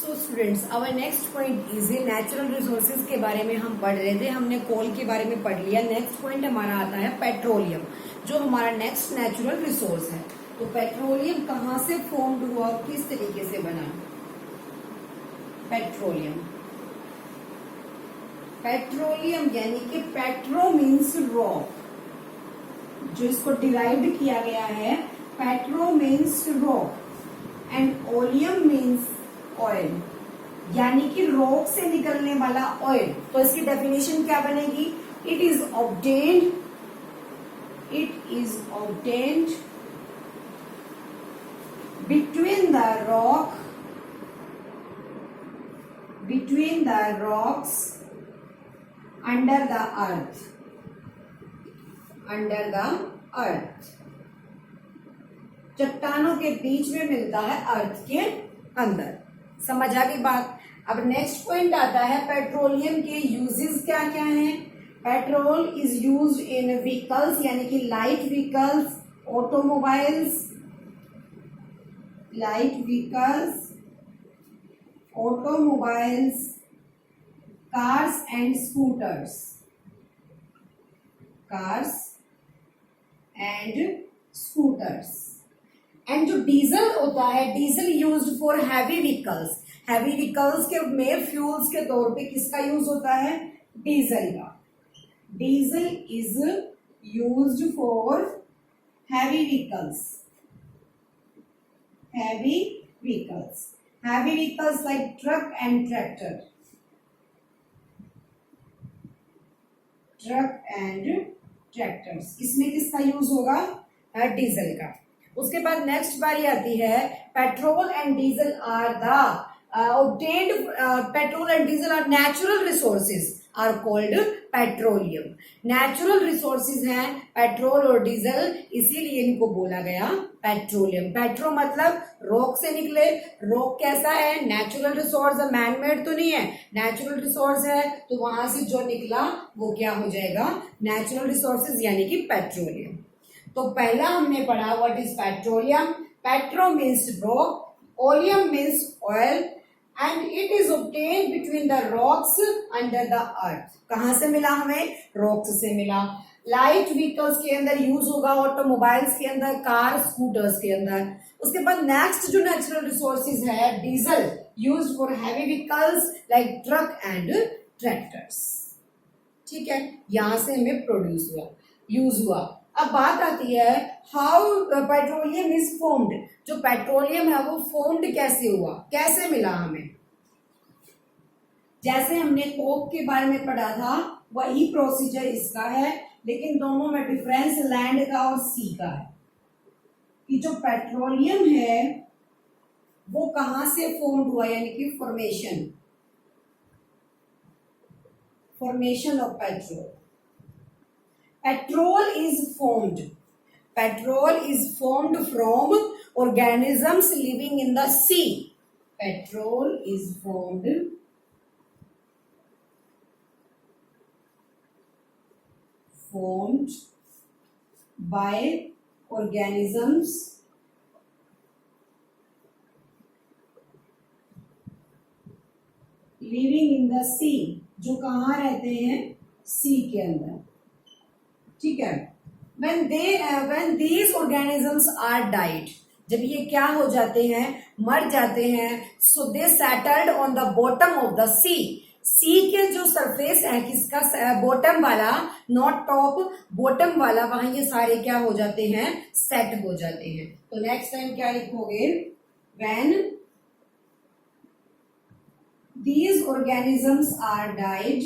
So students, our next point is natural resources के बारे में हम पढ़ रहे थे। हमने कोल के बारे में पढ़ लिया। नेक्स्ट पॉइंट हमारा आता है पेट्रोलियम, जो हमारा नेक्स्ट नेचुरल रिसोर्स है। तो पेट्रोलियम कहाँ से फॉर्म्ड हुआ, किस तरीके से बना? पेट्रोलियम यानी कि पेट्रो मीन्स रॉक, जो इसको डिराइव किया गया है। Petro means rock and oleum means oil, यानी कि रॉक से निकलने वाला ऑयल। तो इसकी डेफिनेशन क्या बनेगी? It is obtained between the rocks under the earth चट्टानों के बीच में मिलता है अर्थ के अंदर। समझ आ गई बात? अब नेक्स्ट पॉइंट आता है पेट्रोलियम के यूजेस क्या क्या हैं। Petrol is used in vehicles, यानी कि light vehicles, automobiles, cars and scooters. And जो डीजल होता है, diesel used for heavy vehicles के में फ्यूल्स के तौर पे किसका यूज होता है? डीजल का। Diesel is used for heavy vehicles like truck and tractors. इसमें किसका यूज होगा? डीजल का। उसके बाद नेक्स्ट बारी आती है petrol and diesel are natural resources are called petroleum. Natural resources हैं पेट्रोल और डीजल, इसीलिए इनको बोला गया पेट्रोलियम। पेट्रो मतलब रॉक से निकले। रॉक कैसा है? नेचुरल रिसोर्स है, मैन मेड तो नहीं है, नेचुरल रिसोर्स है। तो वहां से जो निकला वो क्या हो जाएगा? नेचुरल रिसोर्सेज यानी कि पेट्रोलियम। तो पहला हमने पढ़ा what is petroleum. Petro means rock, oleum means oil and it is obtained between the rocks under the earth. कहां से मिला हमें? रॉक्स से मिला। लाइट व्हीकल्स के अंदर यूज होगा, ऑटोमोबाइल्स के अंदर, कार स्कूटर्स के अंदर। उसके बाद नेक्स्ट जो नेचुरल रिसोर्सेज है diesel, use for heavy vehicles like truck and tractors. ठीक है, यहां से हमें यूज हुआ। अब बात आती है हाउ पेट्रोलियम इज फॉर्म्ड। जो पेट्रोलियम है वो फॉर्म्ड कैसे हुआ, कैसे मिला हमें? जैसे हमने कोक के बारे में पढ़ा था वही प्रोसीजर इसका है, लेकिन दोनों में डिफरेंस लैंड का और सी का है कि जो पेट्रोलियम है वो कहां से फॉर्म्ड हुआ, यानी कि formation of petrol. Petrol is formed from organisms living in the sea. Petrol is formed by organisms living in the sea, जो कहाँ रहते हैं? सी के अंदर। ठीक है। when these organisms are died, जब ये क्या हो जाते हैं? मर जाते हैं। so they settled on the bottom of the sea. सी के जो सरफेस है किसका? बॉटम वाला, नॉट टॉप, बॉटम वाला। वहां ये सारे क्या हो जाते हैं? सेट हो जाते हैं। तो नेक्स्ट टाइम क्या लिखोगे? when these organisms are died,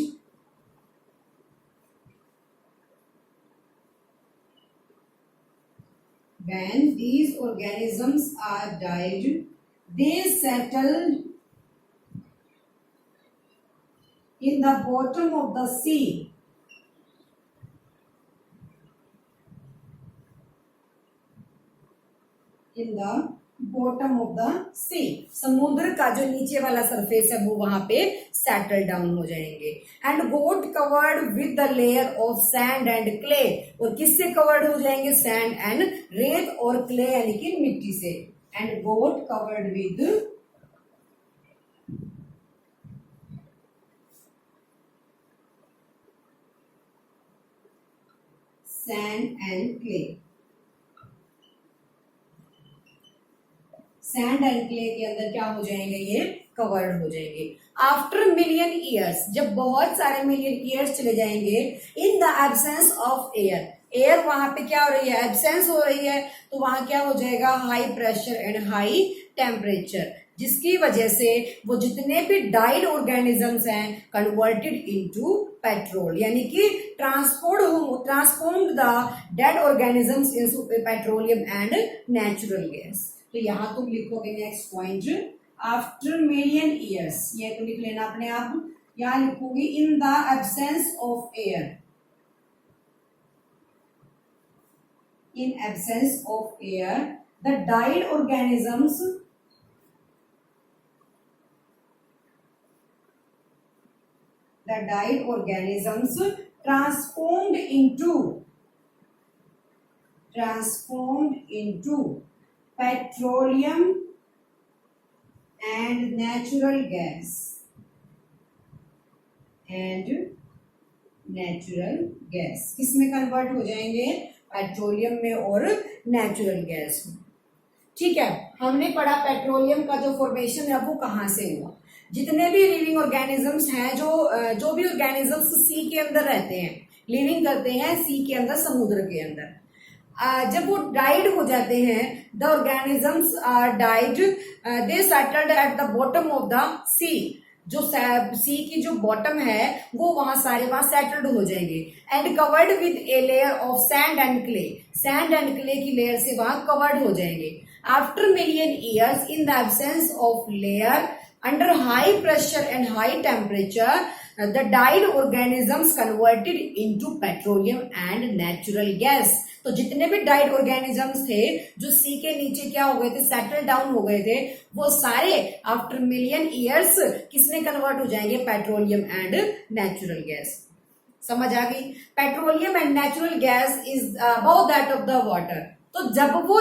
they settled in the bottom of the sea. समुद्र का जो नीचे वाला सरफेस है वो वहां पे सेटल डाउन हो जाएंगे। And got covered with the layer of sand and clay. और किससे कवर्ड हो जाएंगे? सैंड एंड रेत और क्ले यानी कि मिट्टी से। And got covered with sand and clay, sand and clay के अंदर क्या हो जाएंगे, ये कवर्ड हो जाएंगे। आफ्टर मिलियन ईयर्स, जब बहुत सारे मिलियन ईयर्स चले जाएंगे, in the absence of air, air वहां पे क्या हो रही है, एब्सेंस हो रही है, तो वहां क्या हो जाएगा, high pressure and high temperature, जिसकी वजह से वो जितने भी डाइड ऑर्गेनिजम्स हैं कन्वर्टेड इनटू पेट्रोल, यानी कि transformed the dead organisms into petroleum and natural gas. तो यहां तुम लिखोगे next point, after million years, ये तो लिख लेना अपने आप, यहां लिखोगे in the absence of air, in absence of air the died organisms transformed into petroleum and natural gas किसमें कन्वर्ट हो जाएंगे, पेट्रोलियम में और नेचुरल गैस में। ठीक है, हमने पढ़ा पेट्रोलियम का जो फॉर्मेशन है वो कहाँ से हुआ। जितने भी लिविंग ऑर्गेनिजम्स हैं, जो भी ऑर्गेनिजम्स सी के अंदर रहते हैं, लिविंग करते हैं सी के अंदर, समुद्र के अंदर, जब वो डाइड हो जाते हैं, the organisms are died, they settled at the bottom of the sea, जो सी की जो बॉटम है वो वहां सेटल्ड हो जाएंगे, and covered with a layer of sand and clay, sand and clay की लेयर से वहां कवर्ड हो जाएंगे। After million years in the absence of layer under high pressure and high temperature the died organisms converted into petroleum and natural gas. तो जितने भी died organisms थे जो सी के नीचे क्या हो गए थे, सेटल डाउन हो गए थे, वो सारे आफ्टर मिलियन ईयर्स किसमें कन्वर्ट हो जाएंगे, पेट्रोलियम एंड नेचुरल गैस। समझ आ गई, petroleum and natural gas is above that of the water. तो जब वो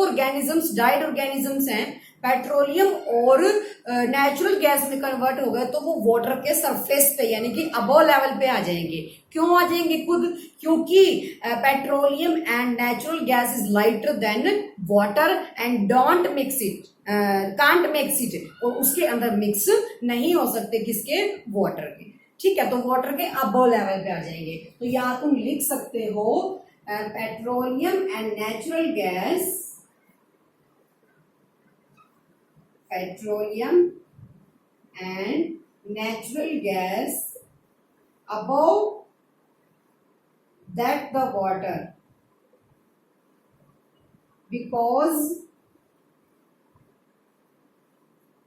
ऑर्गेनिजम्स डाइड ऑर्गेनिजम्स हैं पेट्रोलियम और नेचुरल गैस में कन्वर्ट हो गए, तो वो वाटर के सरफेस पे यानी कि अबव लेवल पे आ जाएंगे। क्यों आ जाएंगे खुद, क्योंकि petroleum and natural gas is lighter than water and don't mix it, can't mix it, और उसके अंदर मिक्स नहीं हो सकते किसके, वाटर के। ठीक है, तो वाटर के अबव लेवल पे आ जाएंगे। तो यहाँ तुम लिख सकते हो petroleum and natural gas, petroleum and natural gas above that the water,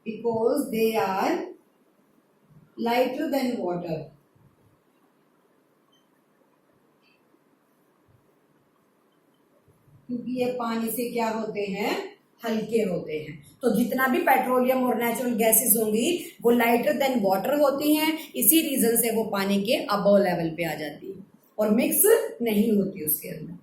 because they are lighter than water, क्योंकि ये पानी से क्या होते हैं, हल्के होते हैं। तो जितना भी पेट्रोलियम और नेचुरल गैसेस होंगी वो लाइटर देन वाटर होती हैं, इसी रीजन से वो पानी के अबव लेवल पे आ जाती है और मिक्स नहीं होती उसके अंदर।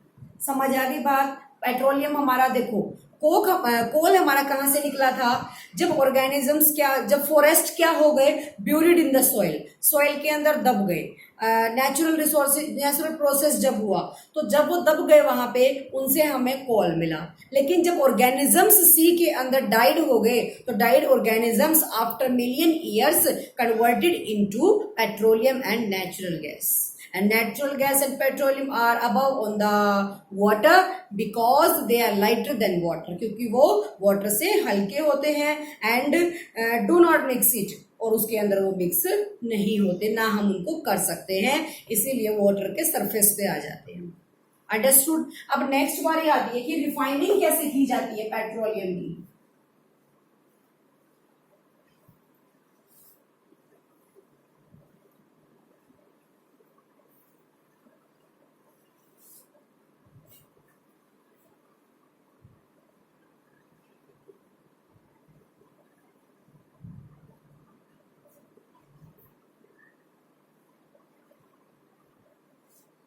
समझ आ गई बात। पेट्रोलियम हमारा देखो, कोल हमारा कहाँ से निकला था, जब फॉरेस्ट क्या हो गए, ब्यूरिड इन द सॉइल के अंदर दब गए, नेचुरल प्रोसेस जब हुआ, तो जब वो दब गए वहां पे, उनसे हमें कोल मिला। लेकिन जब ऑर्गेनिजम्स सी के अंदर डाइड हो गए, तो died organisms after million years converted into petroleum and natural gas. And natural gas and petroleum are above on the water because they are lighter than water, क्योंकि वो water से हल्के होते हैं and do not mix it, और उसके अंदर वो मिक्स नहीं होते, ना हम उनको कर सकते हैं, इसीलिए वाटर के सरफेस पे आ जाते हैं। अंडरस्टूड। अब नेक्स्ट बारी आती है कि रिफाइनिंग कैसे की जाती है पेट्रोलियम की।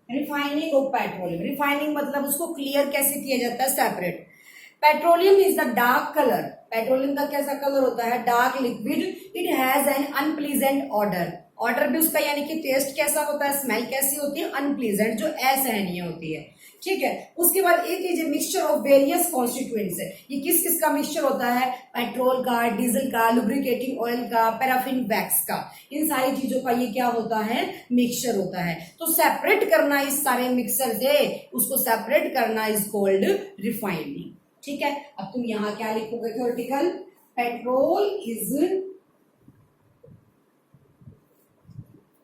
रिफाइनिंग ऑफ पेट्रोलियम, रिफाइनिंग मतलब उसको क्लियर कैसे किया जाता है, separate. Petroleum is the dark colour, petroleum का कैसा कलर होता है, dark liquid, it has an unpleasant order, order भी उसका यानी कि टेस्ट कैसा होता है, स्मेल कैसी होती है, अनप्लीजेंट, जो असहनीय होती है। ठीक है, उसके बाद एक लीजिए मिक्सचर ऑफ वेरियस कॉन्स्टिट्यूएंट्स है। ये किस किस का मिक्सचर होता है, पेट्रोल का, डीजल का, लुब्रिकेटिंग ऑयल का, पैराफिन वैक्स का, इन सारी चीजों का ये क्या होता है, मिक्सचर होता है। तो सेपरेट करना इस सारे मिक्सचर से, उसको सेपरेट करना इज कॉल्ड रिफाइनिंग। ठीक है, अब तुम यहां क्या लिखोगे theoretical, petrol is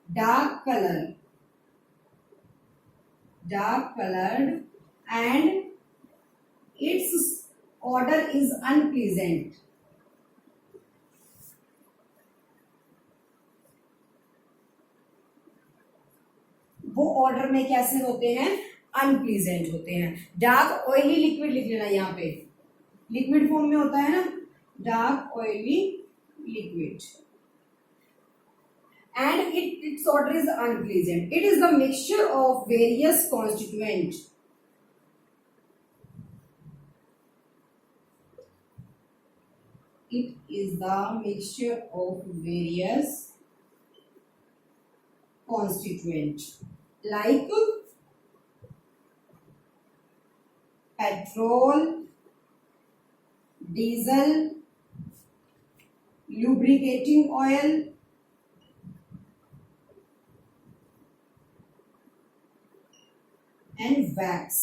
dark colored and its odor is unpleasant. वो ऑर्डर में कैसे होते हैं, अनप्लीजेंट होते हैं। डार्क ऑयली लिक्विड लिख लेना, यहाँ पे लिक्विड फॉर्म में होता है ना, dark oily liquid, and its odor is unpleasant. It is the mixture of various constituents. It is the mixture of various constituents like petrol, diesel, lubricating oil, and wax,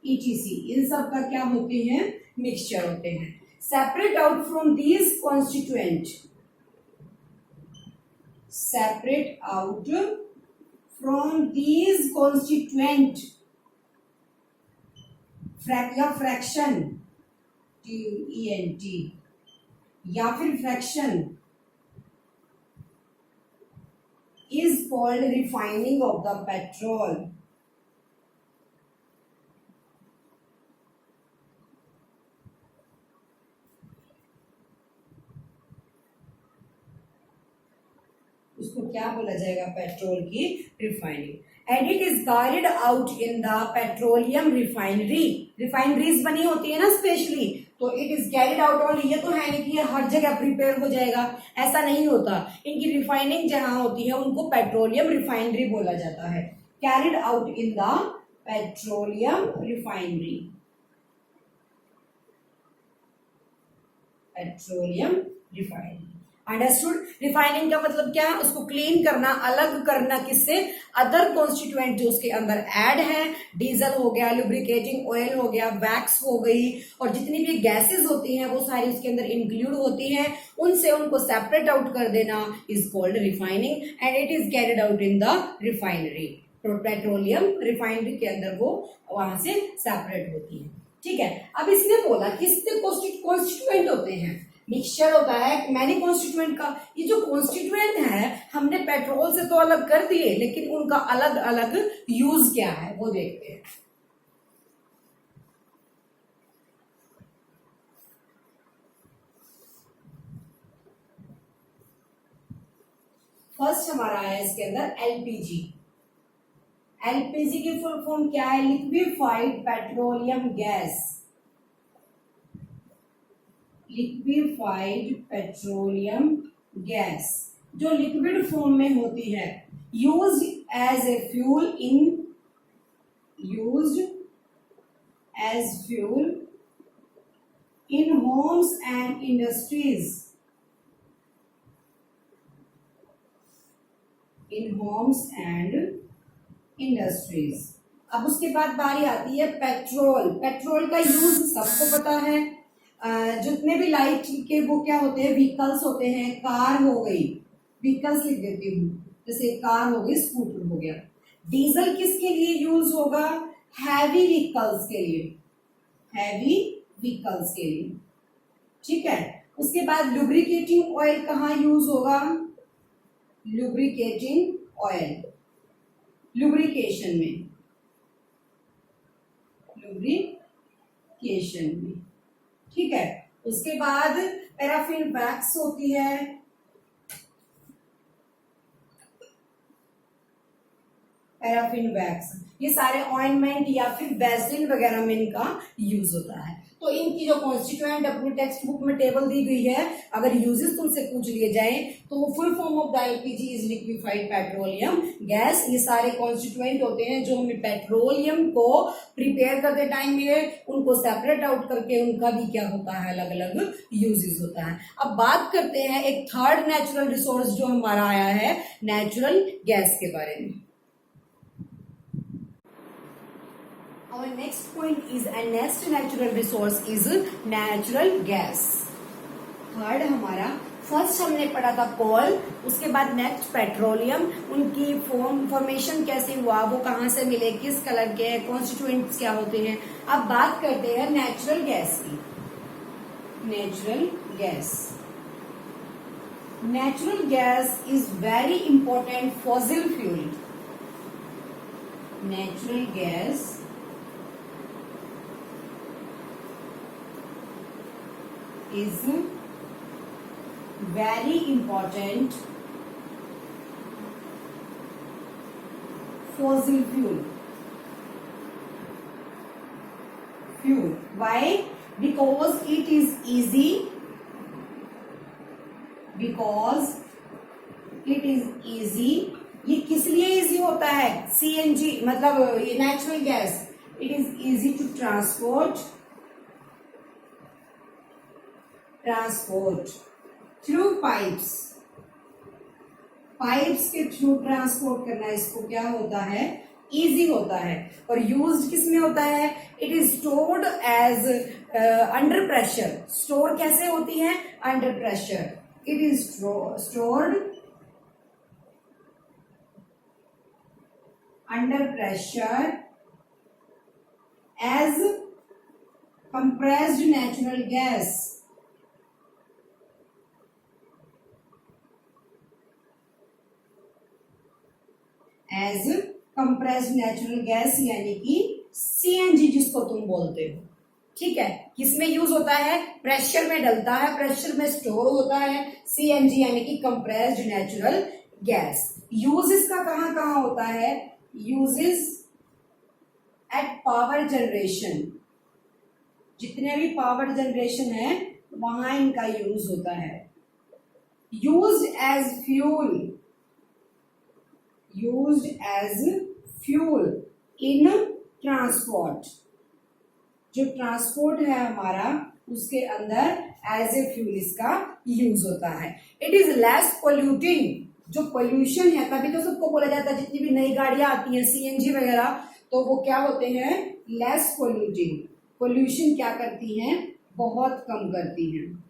ETC, इन सब का क्या होते हैं, mixture होते हैं। Separate out from these constituent, separate out from these constituent, या fraction, TENT, या फिर fraction, is called refining of the petrol. उसको क्या बोला जाएगा, पेट्रोल की refining. And it is carried out in the petroleum refinery, refineries बनी होती है ना स्पेशली, तो it is carried out only, ये तो है नहीं कि ये हर जगह प्रिपेयर हो जाएगा, ऐसा नहीं होता। इनकी रिफाइनिंग जहां होती है उनको पेट्रोलियम रिफाइनरी बोला जाता है। Carried out in the petroleum refinery, petroleum refinery. Understood. Refining का मतलब क्या है, उसको क्लीन करना, अलग करना, किससे, अदर कॉन्स्टिट्यूएंट जो उसके अंदर ऐड है, डीजल हो गया, लुब्रिकेटिंग ऑयल हो गया, वैक्स हो गई, और जितनी भी गैसेस होती हैं वो सारी उसके अंदर इंक्लूड होती हैं, उनसे उनको सेपरेट आउट कर देना is called refining. And it is carried out in the refinery, petroleum refinery के अंदर वो वहां से सेपरेट होती है। ठीक है, अब इसने बोला किसके कॉन्स्टिट्यूएंट होते हैं, मिक्सचर होता है मैनी कॉन्स्टिट्यूएंट का। ये जो कॉन्स्टिट्यूएंट है हमने पेट्रोल से तो अलग कर दिए, लेकिन उनका अलग अलग यूज क्या है वो देखते हैं। फर्स्ट हमारा है इसके अंदर एलपीजी। एलपीजी की फुल फॉर्म क्या है, liquefied petroleum gas, liquefied petroleum gas, जो लिक्विड फॉर्म में होती है, used as a fuel in homes and industries, अब उसके बाद बारी आती है पेट्रोल। पेट्रोल का यूज सबको पता है, जितने भी लाइट के वो क्या होते हैं, व्हीकल्स होते हैं, कार हो गई, व्हीकल्स लिख देती हूँ, जैसे कार हो गई, स्कूटर हो गया। डीजल किसके लिए यूज होगा, हैवी व्हीकल्स के लिए, ठीक है। उसके बाद लुब्रिकेटिंग ऑयल कहाँ यूज होगा, लुब्रिकेटिंग ऑयल लुब्रिकेशन में, ठीक है। उसके बाद पैराफिन वैक्स होती है, पैराफिन वैक्स, ये सारे ऑइंटमेंट या फिर वैसलिन वगैरह में इनका यूज होता है। तो इनकी जो कॉन्स्टिट्यूएंट अपनी टेक्स्ट बुक में टेबल दी गई है, अगर यूजेस तुमसे पूछ लिए जाए तो full form of the LPG is liquefied petroleum gas. ये सारे कॉन्स्टिट्यूएंट होते हैं जो हमें पेट्रोलियम को प्रिपेयर करते टाइम मिले, उनको सेपरेट आउट करके उनका भी क्या होता है, अलग अलग यूजेस होता है। अब बात करते हैं एक थर्ड नेचुरल रिसोर्स जो हमारा आया है नेचुरल गैस के बारे में। Our next point is a next natural resource is natural gas. Third हमारा, फर्स्ट हमने पढ़ा था कोल, उसके बाद नेक्स्ट पेट्रोलियम, उनकी फॉर्मेशन कैसे हुआ, वो कहाँ से मिले, किस कलर के, कॉन्स्टिट्यूएंट्स क्या होते हैं। अब बात करते हैं नेचुरल गैस की। Natural gas, natural gas is very important fossil fuel. Natural gas is very important fossil fuel. Why? Because it is easy. Because it is easy. ये किस लिए इजी होता है? सीएनजी मतलब ये natural gas, it is easy to transport through pipes. Pipes के through transport करना इसको क्या होता है, इजी होता है। और यूज्ड किस में होता है, it is stored as under pressure. Store कैसे होती है, under pressure. It is stored under pressure as compressed natural gas। As compressed natural gas यानी कि सीएनजी जिसको तुम बोलते हो। ठीक है, किसमें यूज होता है, प्रेशर में डलता है, प्रेशर में स्टोर होता है। सीएनजी यानी कि कंप्रेस्ड नेचुरल गैस। यूजेस का कहां कहां होता है, यूजेस एट पावर जनरेशन। जितने भी पावर जनरेशन है वहां इनका यूज होता है। Used as fuel, used as fuel in transport। जो ट्रांसपोर्ट है हमारा उसके अंदर एज ए फ्यूल इसका यूज होता है। It is less polluting. जो पोल्यूशन है, तभी तो सबको बोला जाता है जितनी भी नई गाड़ियां आती हैं सीएनजी वगैरह, तो वो क्या होते हैं, लेस पोल्यूटिंग। पोल्यूशन क्या करती हैं, बहुत कम करती हैं।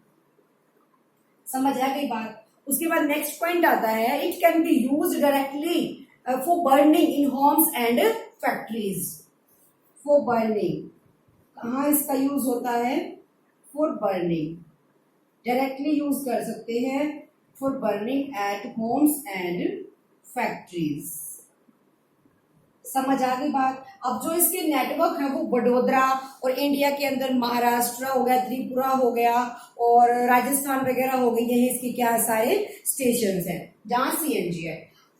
समझ आ गई बात। उसके बाद नेक्स्ट पॉइंट आता है, it can be use directly for burning in homes and factories. For burning, कहाँ इसका यूज होता है, फॉर बर्निंग। डायरेक्टली यूज कर सकते हैं for burning eight homes and factories. समझ आ गई बात। अब जो इसके नेटवर्क है वो वडोदरा और इंडिया के अंदर महाराष्ट्र हो गया, त्रिपुरा हो गया और राजस्थान वगैरह हो गई, यही इसके क्या सारे स्टेशंस हैं जहां सीएनजी है।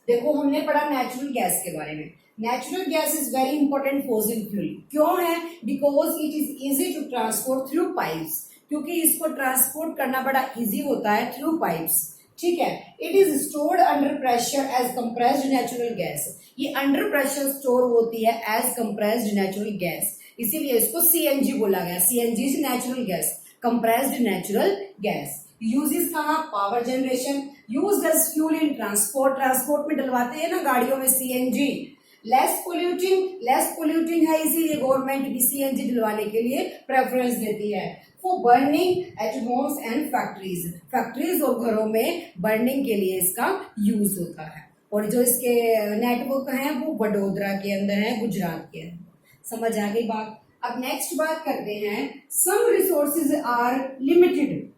देखो हमने पढ़ा नेचुरल गैस के बारे में। Natural gas is very important fossil fuel. क्यों है, because it is easy to transport through pipes. क्योंकि इसको ट्रांसपोर्ट करना बड़ा इजी होता है थ्रू पाइप्स। ठीक है, it is stored under pressure as compressed natural gas. ये अंडर प्रेशर स्टोर होती है एज कंप्रेस्ड नेचुरल गैस, इसीलिए इसको सीएनजी बोला गया। CNG is natural gas, compressed natural gas. Uses कहाँ, power generation. Use as fuel in transport, transport में डलवाते हैं ना गाड़ियों में सीएनजी। लेस पोल्यूटिंग है, इसीलिए गवर्नमेंट भी सीएनजी डलवाने के लिए प्रेफरेंस देती है। For burning eight homes and factories, factories और घरों में बर्निंग के लिए इसका यूज होता है। और जो इसके नेटवर्क हैं वो वडोदरा के अंदर है, गुजरात के अंदर। समझ आ गई बात। अब नेक्स्ट बात करते हैं, सम रिसोर्सेज आर लिमिटेड।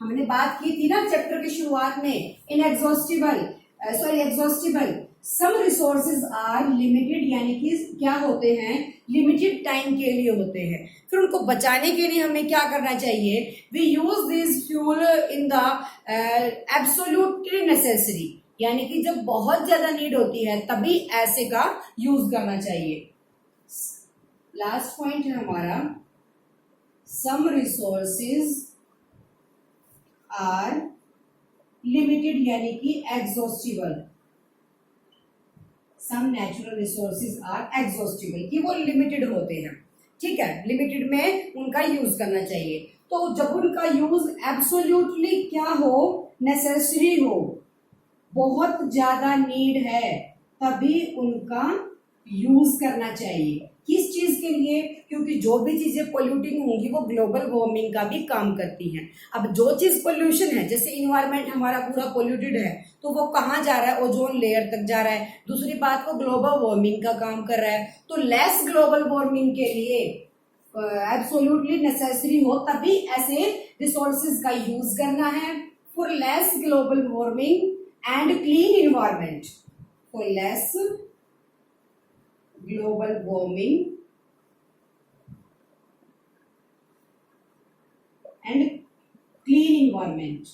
हमने बात की थी ना चैप्टर की शुरुआत में, exhaustible. Some resources are limited, यानी कि क्या होते हैं, लिमिटेड टाइम के लिए होते हैं। फिर उनको बचाने के लिए हमें क्या करना चाहिए, we use this fuel in the absolutely necessary, यानी कि जब बहुत ज्यादा नीड होती है तभी ऐसे का यूज करना चाहिए। लास्ट पॉइंट है हमारा some resources are limited यानी कि exhaustible, some natural resources are exhaustible कि वो लिमिटेड होते हैं, ठीक है, लिमिटेड में उनका यूज करना चाहिए। तो जब उनका यूज एब्सोल्युटली क्या हो, नेसेसरी हो, बहुत ज्यादा नीड है, तभी उनका यूज करना चाहिए। किस चीज के लिए? क्योंकि जो भी चीजें पोल्यूटिंग होंगी वो ग्लोबल वार्मिंग का भी काम करती हैं। अब जो चीज पोल्यूशन है, जैसे इन्वायरमेंट हमारा पूरा पोल्यूटेड है, तो वो कहाँ जा रहा है? ओजोन लेयर तक जा रहा है। दूसरी बात, वो ग्लोबल वार्मिंग का काम कर रहा है। तो लेस ग्लोबल वार्मिंग के लिए एब्सोल्युटली नेसेसरी हो, तभी ऐसे रिसोर्सेज का यूज करना है। For less global warming and clean environment, for less global warming and clean environment।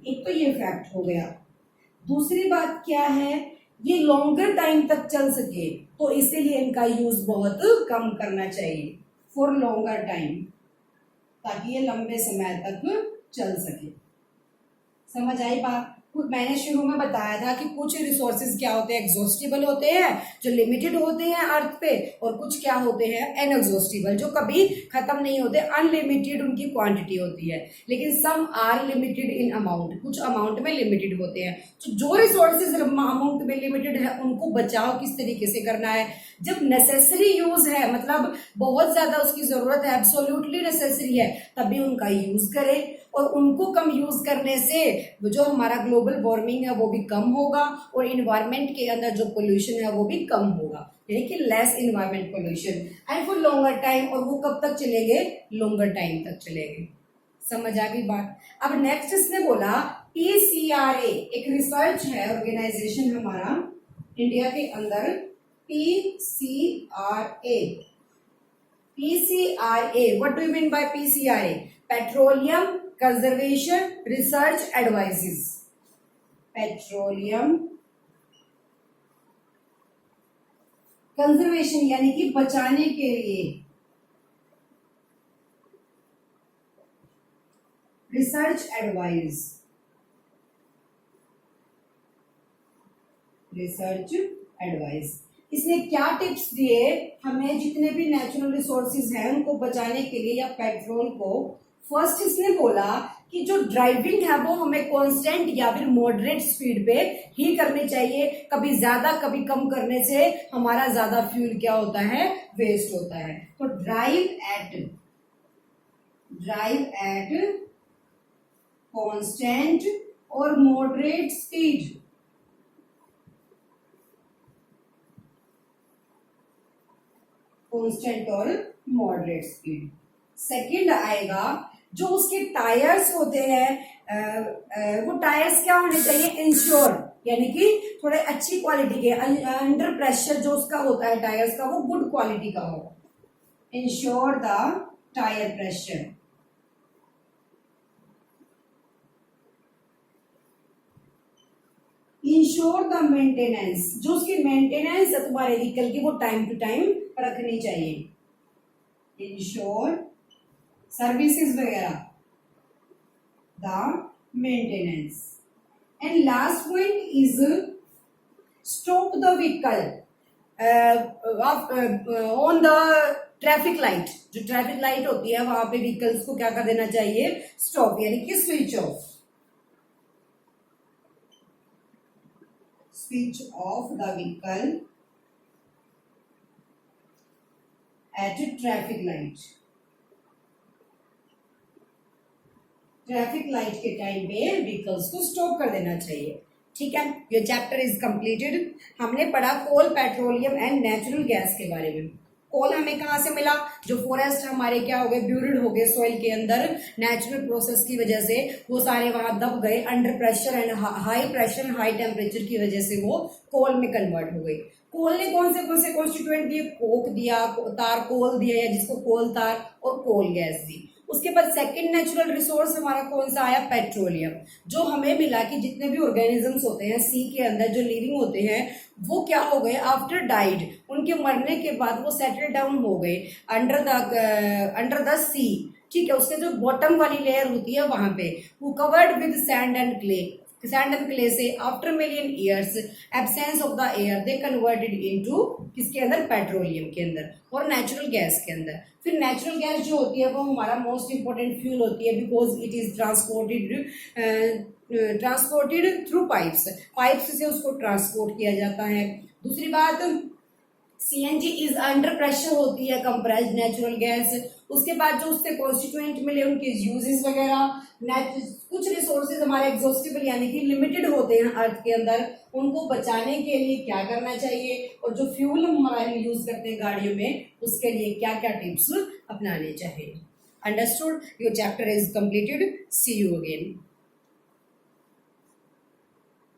एक तो ये फैक्ट हो गया। दूसरी बात क्या है, ये लॉन्गर टाइम तक चल सके, तो इसीलिए इनका यूज बहुत कम करना चाहिए, फॉर लॉन्गर टाइम, ताकि ये लंबे समय तक चल सके। समझ आई बात? मैंने शुरू में बताया था कि कुछ रिसोर्सेज क्या होते हैं, एग्जॉस्टिबल होते हैं, जो लिमिटेड होते हैं अर्थ पे, और कुछ क्या होते हैं, इनएग्जॉस्टिबल, जो कभी खत्म नहीं होते, अनलिमिटेड उनकी क्वांटिटी होती है। लेकिन some are limited in amount, कुछ अमाउंट में लिमिटेड होते हैं। तो जो रिसोर्सेज अमाउंट में लिमिटेड है, उनको बचाव किस तरीके से करना है? जब नेसेसरी यूज है, मतलब बहुत ज्यादा उसकी जरूरत है, एब्सोल्युटली नेसेसरी है, तभी उनका यूज करें। और उनको कम यूज करने से जो हमारा ग्लोबल वार्मिंग है वो भी कम होगा, और इन्वायरमेंट के अंदर जो पोल्यूशन है वो भी कम होगा, यानी कि less environment pollution. And for longer time, और वो कब तक चलेंगे? लॉन्गर टाइम तक चलेंगे। समझ आ गई बात? अब नेक्स्ट इसने बोला PCRA, एक रिसर्च है, ऑर्गेनाइजेशन हमारा इंडिया के अंदर, PCRA, what do you mean by PCRA? Petroleum conservation research advices. Petroleum conservation यानी कि बचाने के लिए, रिसर्च एडवाइस, रिसर्च एडवाइस। इसने क्या टिप्स दिए हमें, जितने भी नेचुरल रिसोर्सेज हैं उनको बचाने के लिए, या पेट्रोल को। फर्स्ट इसने बोला कि जो ड्राइविंग है वो हमें कांस्टेंट या फिर मॉडरेट स्पीड पे ही करनी चाहिए। कभी ज्यादा कभी कम करने से हमारा ज्यादा फ्यूल क्या होता है? वेस्ट होता है। तो ड्राइव एट कांस्टेंट और मॉडरेट स्पीड। कांस्टेंट और मॉडरेट स्पीड। सेकंड आएगा, जो उसके टायर्स होते हैं वो टायर्स क्या होने चाहिए? इंश्योर, यानी कि थोड़े अच्छी क्वालिटी के, अंडर प्रेशर जो उसका होता है टायर्स का, वो गुड क्वालिटी का हो। Ensure the tyre pressure. Ensure the maintenance, जो उसकी मेंटेनेंस है तुम्हारे व्हीकल की, वो टाइम टू टाइम रखनी चाहिए। इंश्योर सर्विसेज वगैरह, the maintenance. And last point is stop the vehicle on the traffic light. जो ट्रैफिक लाइट होती है वहां पे व्हीकल्स को क्या कर देना चाहिए? स्टॉप, यानी कि switch off. Switch off the vehicle eight traffic light. Traffic light के टाइम पे व्हीकल्स को स्टॉप कर देना चाहिए। ठीक है, ये चैप्टर इज कंप्लीटेड। हमने पढ़ा कोल, पेट्रोलियम एंड नेचुरल गैस के बारे में। कोल हमें कहाँ से मिला? जो फॉरेस्ट हमारे क्या हो गए? ब्यूरिड हो गए सॉइल के अंदर, नेचुरल प्रोसेस की वजह से वो सारे वहां दब गए, under pressure and high pressure, high temperature की वजह से वो कोल में कन्वर्ट हो गई। कोल ने कौन से कॉन्स्टिट्यूएंट दिए? कोक दिया, तार कोल दिया, या जिसको कोल तार, और कोल गैस दी। उसके बाद सेकंड नेचुरल रिसोर्स हमारा कौन सा आया, पेट्रोलियम। जो हमें मिला कि जितने भी ऑर्गेनिजम्स होते हैं सी के अंदर जो लिविंग होते हैं वो क्या हो गए, आफ्टर डाइड, उनके मरने के बाद वो सेटल डाउन हो गए अंडर द सी, ठीक है। उसके जो बॉटम वाली लेयर होती है वहां पे, वो covered with sand and clay, sand and clay से after million years absence of the air they converted into किसके अंदर, पेट्रोलियम के अंदर और नेचुरल गैस के अंदर। फिर नेचुरल गैस जो होती है वो हमारा मोस्ट इंपॉर्टेंट फ्यूल होती है because it is transported through pipes से उसको ट्रांसपोर्ट किया जाता है। दूसरी बात, सीएनजी इज अंडर प्रेशर होती है, कंप्रेस्ड नेचुरल गैस। उसके बाद जो उससे कॉन्स्टिट्यूएंट मिले उनके यूजेस वगैरह, कुछ रिसोर्सेज हमारे एग्जॉस्टिबल यानी कि लिमिटेड होते हैं अर्थ के अंदर, उनको बचाने के लिए क्या करना चाहिए, और जो फ्यूल हम हमारा यूज करते हैं गाड़ियों में उसके लिए क्या क्या टिप्स अपनाने चाहिए। Understood, your chapter is completed, see you again.